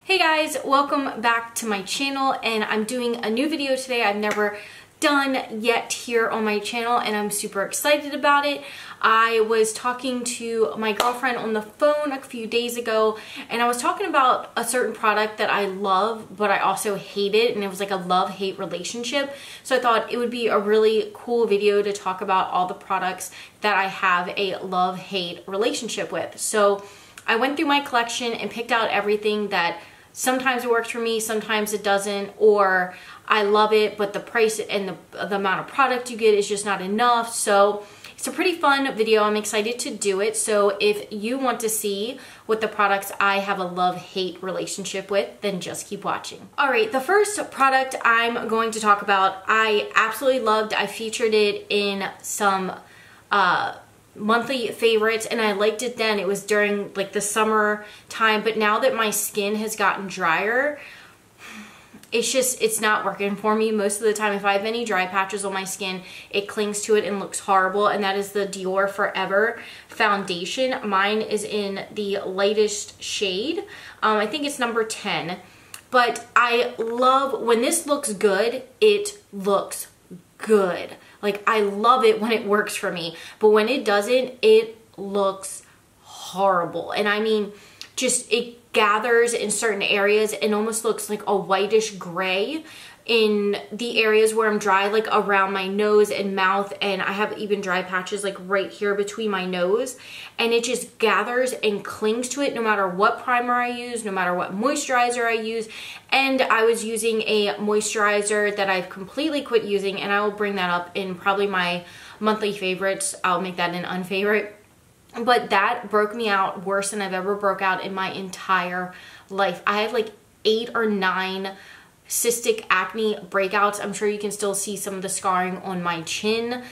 Hey guys, welcome back to my channel, and I'm doing a new video today I've never done yet here on my channel, and I'm super excited about it. I was talking to my girlfriend on the phone a few days ago, and I was talking about a certain product that I love, but I also hate it, and it was like a love-hate relationship. So I thought it would be a really cool video to talk about all the products that I have a love-hate relationship with. So I went through my collection and picked out everything that sometimes it works for me, sometimes it doesn't, or I love it, but the price and the amount of product you get is just not enough. So it's a pretty fun video. I'm excited to do it. So if you want to see what the products I have a love-hate relationship with, then just keep watching. All right, the first product I'm going to talk about, I absolutely loved. I featured it in some monthly favorites, and I liked it then. It was during like the summer time, but now that my skin has gotten drier, it's not working for me. Most of the time, if I have any dry patches on my skin, it clings to it and looks horrible, and that is the Dior Forever foundation. Mine is in the lightest shade. I think it's number 10, but I love when this looks good, it looks good. Like, I love it when it works for me, but when it doesn't, it looks horrible. And I mean, just it gathers in certain areas and almost looks like a whitish gray in the areas where I'm dry, like around my nose and mouth, and I have even dry patches like right here between my nose, and it just gathers and clings to it no matter what primer I use, no matter what moisturizer I use. And I was using a moisturizer that I've completely quit using, and I will bring that up in probably my monthly favorites. I'll make that an unfavorite. But that broke me out worse than I've ever broke out in my entire life. I have like 8 or 9 cystic acne breakouts. I'm sure you can still see some of the scarring on my chin.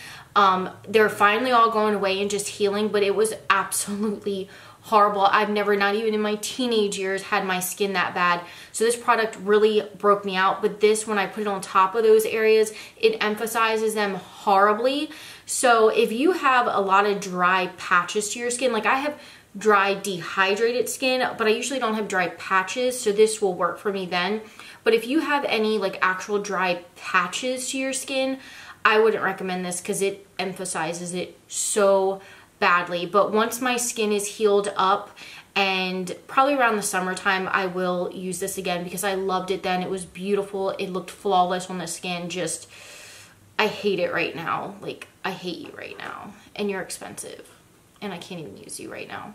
They're finally all going away and just healing, but it was absolutely horrible. I've never, not even in my teenage years, had my skin that bad. So this product really broke me out, but this, when I put it on top of those areas, it emphasizes them horribly. So if you have a lot of dry patches to your skin, like I have dry dehydrated skin, but I usually don't have dry patches, so this will work for me then. But if you have any like actual dry patches to your skin, I wouldn't recommend this because it emphasizes it so badly. But once my skin is healed up, and probably around the summertime, I will use this again because I loved it then. It was beautiful. It looked flawless on the skin. Just, I hate it right now. Like, I hate you right now. And you're expensive. And I can't even use you right now.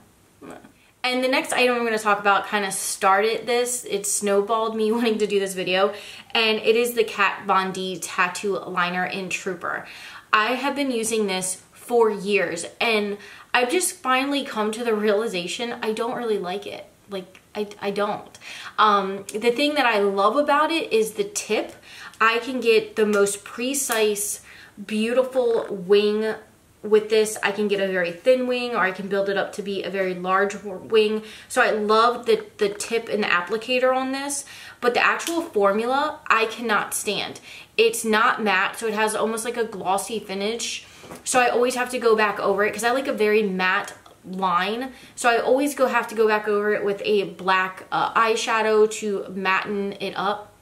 And the next item I'm going to talk about kind of started this. It snowballed me wanting to do this video. And it is the Kat Von D Tattoo Liner in Trooper. I have been using this for years, and I've just finally come to the realization I don't really like it. Like, I don't. The thing that I love about it is the tip. I can get the most precise, beautiful wing with this. I can get a very thin wing, or I can build it up to be a very large wing. So I love the tip and the applicator on this, but the actual formula I cannot stand. It's not matte, so it has almost like a glossy finish. So I always have to go back over it because I like a very matte line. So I always have to go back over it with a black eyeshadow to matten it up.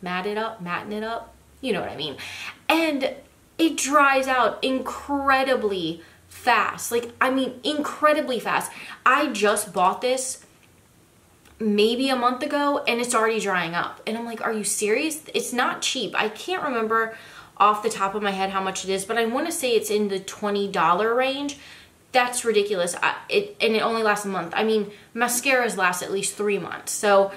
You know what I mean. And it dries out incredibly fast. Like, I mean, incredibly fast. I just bought this maybe a month ago and it's already drying up. And I'm like, are you serious? It's not cheap. I can't remember off the top of my head how much it is, but I want to say it's in the $20 range. That's ridiculous. And it only lasts a month. I mean, mascaras last at least 3 months. So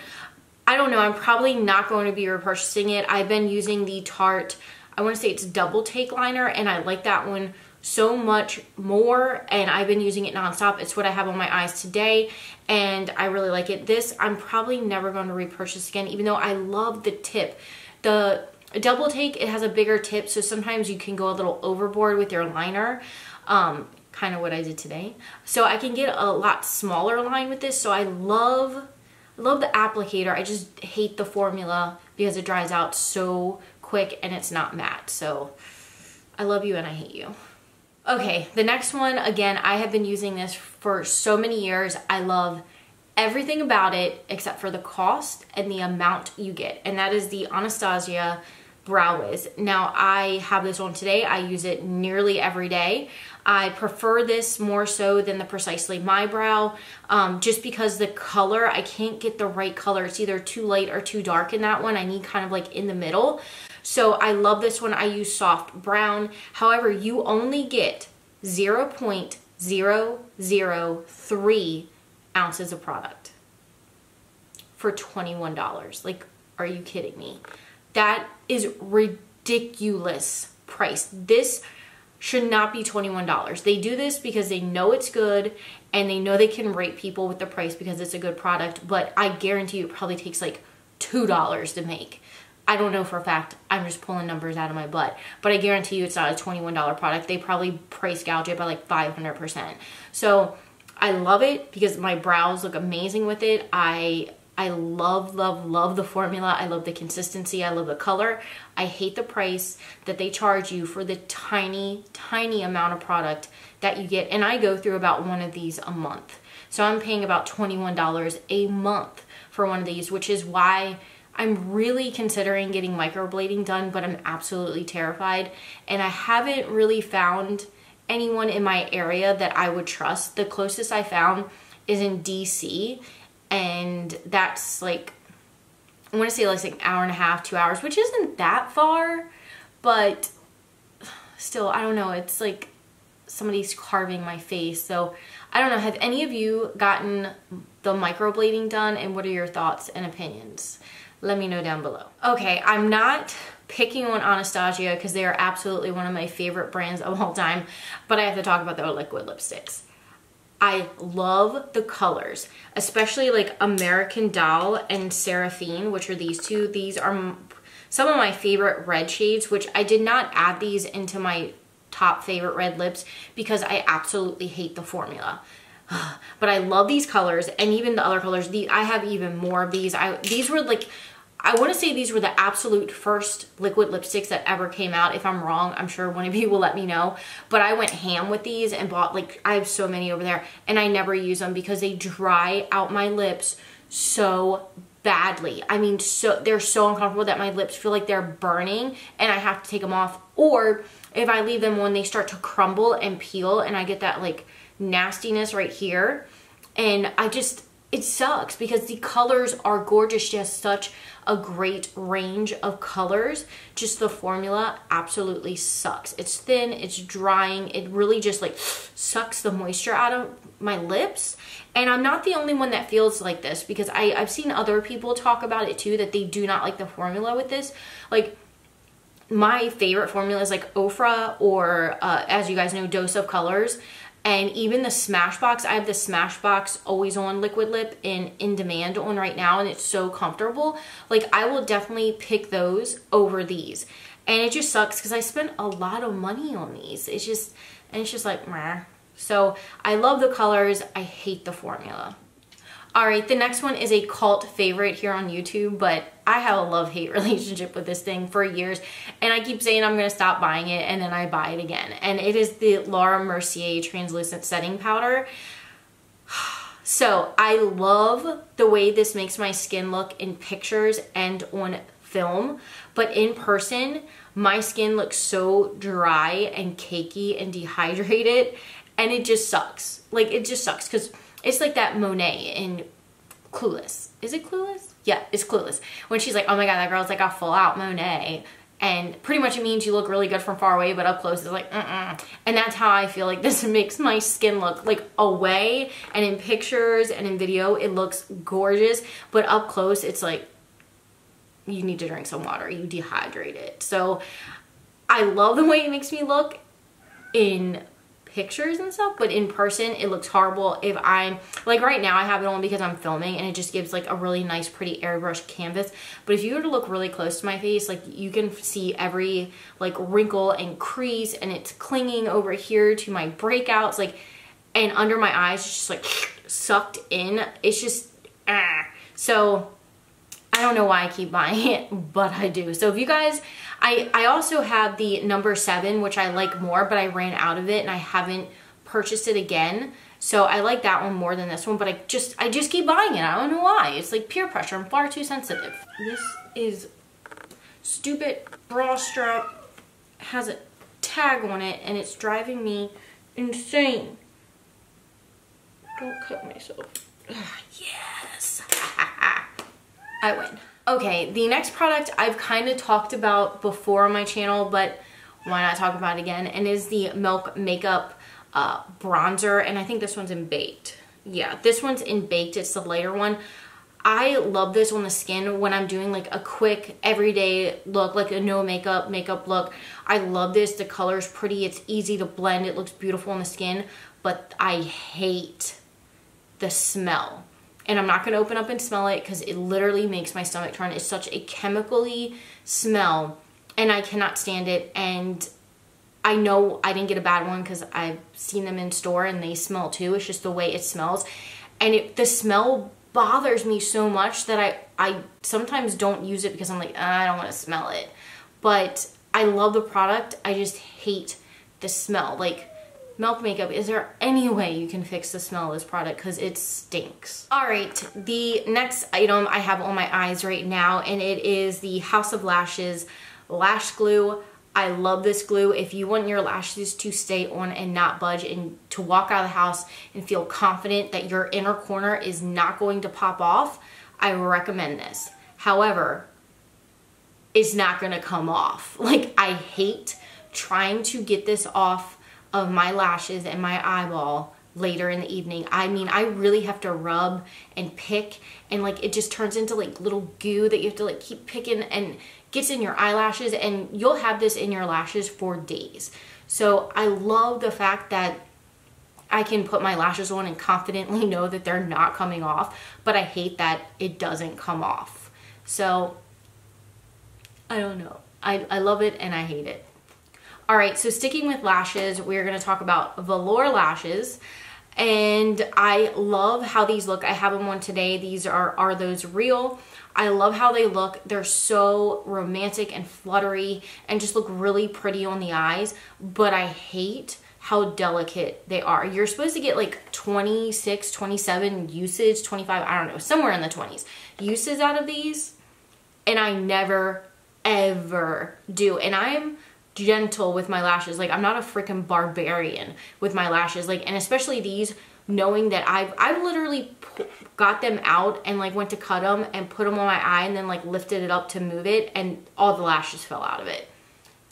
I don't know. I'm probably not going to be repurchasing it. I've been using the Tarte, I want to say it's Double Take Liner, and I like that one so much more, and I've been using it nonstop. It's what I have on my eyes today, and I really like it. This, I'm probably never going to repurchase again, even though I love the tip. The Double Take, it has a bigger tip, so sometimes you can go a little overboard with your liner, kind of what I did today. So I can get a lot smaller line with this, so I love the applicator. I just hate the formula because it dries out so quick and it's not matte. So I love you and I hate you. Okay, the next one, again, I have been using this for so many years. I love everything about it except for the cost and the amount you get. And that is the Anastasia Brow Wiz. Now I have this on today. I use it nearly every day. I prefer this more so than the Precisely My Brow, just because the color, I can't get the right color. It's either too light or too dark in that one. I need kind of like in the middle. So I love this one. I use soft brown. However, you only get 0.003 ounces of product for $21. Like, are you kidding me? That is ridiculous price. This should not be $21. They do this because they know it's good and they know they can rate people with the price because it's a good product, but I guarantee you it probably takes like $2 to make. I don't know for a fact. I'm just pulling numbers out of my butt, but I guarantee you it's not a $21 product. They probably price gouge it by like 500%. So I love it because my brows look amazing with it. I love, love, love the formula. I love the consistency. I love the color. I hate the price that they charge you for the tiny, tiny amount of product that you get. And I go through about one of these a month. So I'm paying about $21 a month for one of these, which is why I'm really considering getting microblading done, but I'm absolutely terrified. And I haven't really found anyone in my area that I would trust. The closest I found is in DC. And that's like, I want to say like an hour and a half, 2 hours, which isn't that far, but still, I don't know. It's like somebody's carving my face. So I don't know. Have any of you gotten the microblading done, and what are your thoughts and opinions? Let me know down below. Okay, I'm not picking on Anastasia because they are absolutely one of my favorite brands of all time, but I have to talk about their liquid lipsticks. I love the colors, especially like American Doll and Seraphine, which are these two. These are some of my favorite red shades, which I did not add these into my top favorite red lips because I absolutely hate the formula. But I love these colors, and even the other colors. I have even more of these. These were like, I want to say these were the absolute first liquid lipsticks that ever came out. If I'm wrong, I'm sure one of you will let me know. But I went ham with these and bought, like, I have so many over there, and I never use them because they dry out my lips so badly. I mean, they're so uncomfortable that my lips feel like they're burning and I have to take them off. Or if I leave them on, they start to crumble and peel, and I get that like nastiness right here. And it sucks because the colors are gorgeous. Just such a great range of colors. Just the formula absolutely sucks. It's thin, it's drying. It really just like sucks the moisture out of my lips. And I'm not the only one that feels like this, because I've seen other people talk about it too, that they do not like the formula with this. Like, my favorite formula is like Ofra or as you guys know, Dose of Colors. And even the Smashbox, I have the Smashbox Always On Liquid Lip in demand on right now, and it's so comfortable. Like, I will definitely pick those over these. And it just sucks because I spent a lot of money on these. It's just like, meh. So I love the colors. I hate the formula. All right, the next one is a cult favorite here on YouTube, but I have a love-hate relationship with this thing for years, and I keep saying I'm going to stop buying it, and then I buy it again. And it is the Laura Mercier Translucent Setting Powder. So I love the way this makes my skin look in pictures and on film, but in person, my skin looks so dry and cakey and dehydrated, and it just sucks. Like, it just sucks because it's like that Monet in Clueless. Is it Clueless? Yeah, it's Clueless. When she's like, oh my god, that girl's like a full out Monet. And pretty much it means you look really good from far away, but up close it's like, And that's how I feel like this makes my skin look. Like, away and in pictures and in video, it looks gorgeous. But up close, it's like, you need to drink some water. You dehydrate it. So I love the way it makes me look in pictures and stuff, but in person it looks horrible. If I'm like, right now I have it on because I'm filming and it just gives like a really nice pretty airbrush canvas, but if you were to look really close to my face, like, you can see every like wrinkle and crease, and it's clinging over here to my breakouts, like, and under my eyes it's just like sucked in. It's just so I don't know why I keep buying it, but I do. So if you guys, I also have the number 7, which I like more, but I ran out of it and I haven't purchased it again. So I like that one more than this one, but I just keep buying it. I don't know why. It's like peer pressure. I'm far too sensitive. This is stupid bra strap, has a tag on it, and it's driving me insane. Don't cut myself. Ugh, yes. I win. Okay, the next product I've kind of talked about before on my channel, but why not talk about it again? And is the Milk Makeup bronzer, and I think this one's in Baked. Yeah, this one's in Baked. It's the lighter one. I love this on the skin when I'm doing like a quick everyday look, like a no makeup look. I love this. The color's pretty. It's easy to blend. It looks beautiful on the skin, but I hate the smell. And I'm not going to open up and smell it because it literally makes my stomach turn. It's such a chemically smell and I cannot stand it. And I know I didn't get a bad one because I've seen them in store and they smell too. It's just the way it smells. And the smell bothers me so much that I sometimes don't use it because I'm like, I don't want to smell it. But I love the product. I just hate the smell. Like, Milk Makeup, is there any way you can fix the smell of this product? Because it stinks. All right, the next item I have on my eyes right now, and it is the House of Lashes Lash Glue. I love this glue. If you want your lashes to stay on and not budge and to walk out of the house and feel confident that your inner corner is not going to pop off, I recommend this. However, it's not gonna come off. Like, I hate trying to get this off of my lashes and my eyeball later in the evening. I mean, I really have to rub and pick, and like it just turns into like little goo that you have to like keep picking and gets in your eyelashes, and you'll have this in your lashes for days. So I love the fact that I can put my lashes on and confidently know that they're not coming off, but I hate that it doesn't come off. So I don't know. I love it and I hate it. All right, so sticking with lashes, we're gonna talk about velour lashes. And I love how these look. I have them on today. These are those real. I love how they look. They're so romantic and fluttery and just look really pretty on the eyes, but I hate how delicate they are. You're supposed to get like 26, 27 usage, 25, I don't know, somewhere in the 20s uses out of these, and I never, ever do. And I'm gentle with my lashes. Like, I'm not a freaking barbarian with my lashes. Like, and especially these, knowing that I've literally got them out and like went to cut them and put them on my eye and then like lifted it up to move it and all the lashes fell out of it.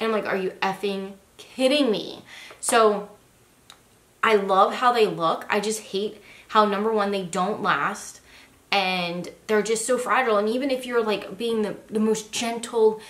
And I'm like, are you effing kidding me? So I love how they look. I just hate how, number one, they don't last and they're just so fragile. And even if you're like being the most gentle,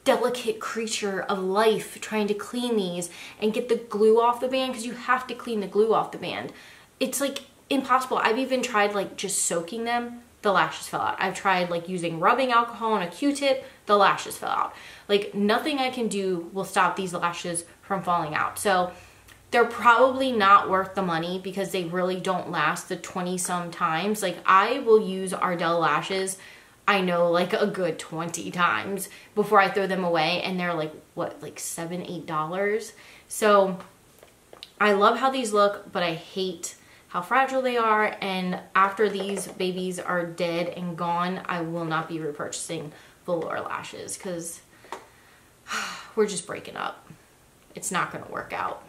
delicate creature of life trying to clean these and get the glue off the band, because you have to clean the glue off the band, it's like impossible. I've even tried like just soaking them, the lashes fell out. I've tried like using rubbing alcohol on a Q-tip, the lashes fell out. Like, nothing I can do will stop these lashes from falling out. So they're probably not worth the money because they really don't last the 20 some times. Like, I will use Ardell lashes, I know, like a good 20 times before I throw them away, and they're like, what, like $7, $8? So I love how these look, but I hate how fragile they are, and after these babies are dead and gone, I will not be repurchasing velour lashes because we're just breaking up. It's not gonna work out.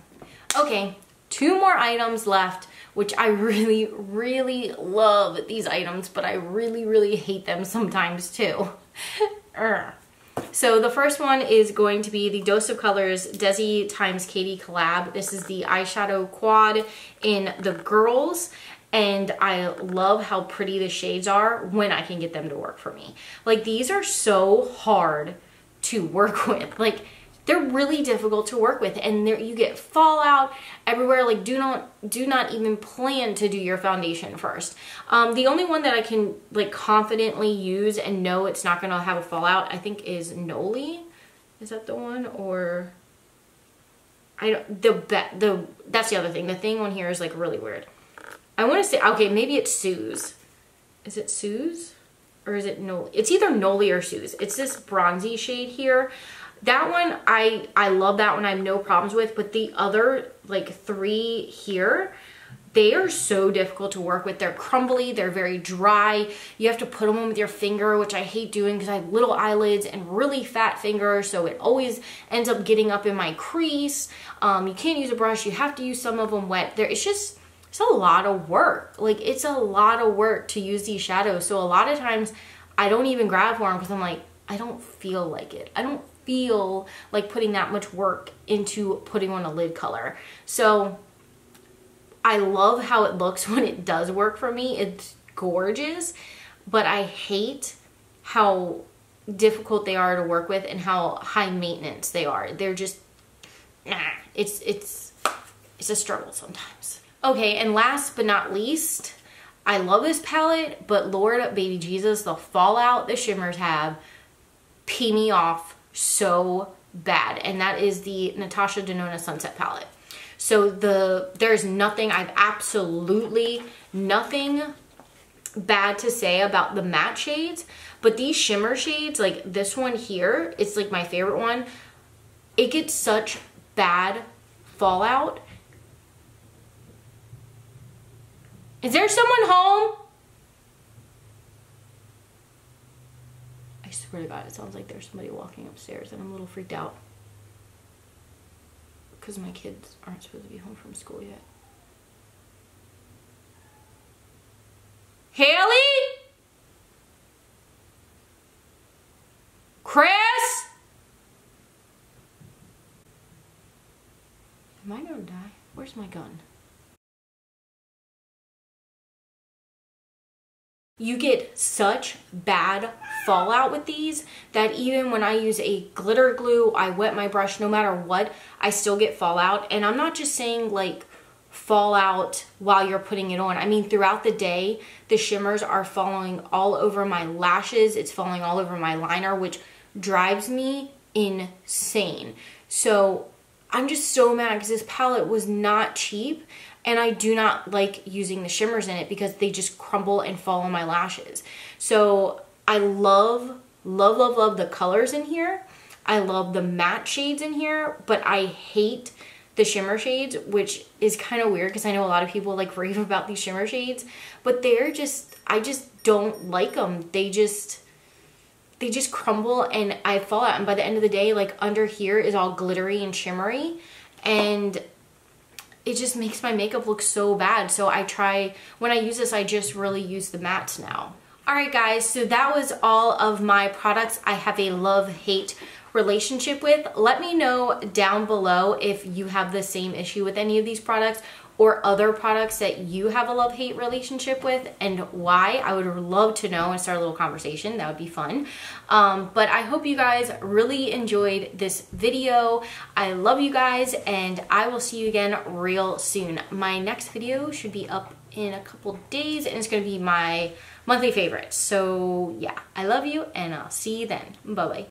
Okay, 2 more items left, which I really, really love these items, but I really, really hate them sometimes too. So the first one is going to be the Dose of Colors Desi x Katie collab. This is the eyeshadow quad in the girls, and I love how pretty the shades are when I can get them to work for me. Like, these are so hard to work with. Like, they're really difficult to work with, and you get fallout everywhere. Like, do not even plan to do your foundation first. The only one that I can like confidently use and know it's not gonna have a fallout, I think, is Noli. Is that the one? Or that's the other thing. The thing on here is like really weird. I want to say, okay, maybe it's Suze. Is it Suze? Or is it Noli? It's either Noli or Suze. It's this bronzy shade here. That one, I love that one. I have no problems with, but the other like 3 here, they are so difficult to work with. They're crumbly, they're very dry. You have to put them on with your finger, which I hate doing because I have little eyelids and really fat fingers, so it always ends up getting up in my crease. You can't use a brush, you have to use some of them wet. It's a lot of work. Like, it's a lot of work to use these shadows. So a lot of times I don't even grab for them because I'm like, I don't feel like it. I don't feel like putting that much work into putting on a lid color. So I love how it looks when it does work for me. It's gorgeous, but I hate how difficult they are to work with and how high maintenance they are. They're just, it's a struggle sometimes. Okay, and last but not least, I love this palette, but Lord baby Jesus, the fallout the shimmers have pee me off so bad. And that is the Natasha Denona Sunset palette. So there's nothing, I've absolutely nothing bad to say about the matte shades, but these shimmer shades, like this one here, it's like my favorite one. It gets such bad fallout. Is there someone home? I swear to God, it sounds like there's somebody walking upstairs and I'm a little freaked out. Because my kids aren't supposed to be home from school yet. Haley? Chris? Am I gonna die? Where's my gun? You get such bad fallout with these that even when I use a glitter glue, I wet my brush, no matter what, I still get fallout. And I'm not just saying like fallout while you're putting it on. I mean, throughout the day, the shimmers are falling all over my lashes. It's falling all over my liner, which drives me insane. So I'm just so mad because this palette was not cheap. And I do not like using the shimmers in it because they just crumble and fall on my lashes. So I love, love, love, love the colors in here. I love the matte shades in here, but I hate the shimmer shades, which is kind of weird because I know a lot of people like rave about these shimmer shades, but they're just, I just don't like them. They just crumble and I fall out. And by the end of the day, like under here is all glittery and shimmery, and it just makes my makeup look so bad. So I try, when I use this, I just really use the mattes now. All right, guys, so that was all of my products I have a love-hate relationship with. Let me know down below if you have the same issue with any of these products or other products that you have a love-hate relationship with and why. I would love to know and start a little conversation. That would be fun. But I hope you guys really enjoyed this video. I love you guys and I will see you again real soon. My next video should be up in a couple days and it's gonna be my monthly favorites. So yeah, I love you and I'll see you then. Bye-bye.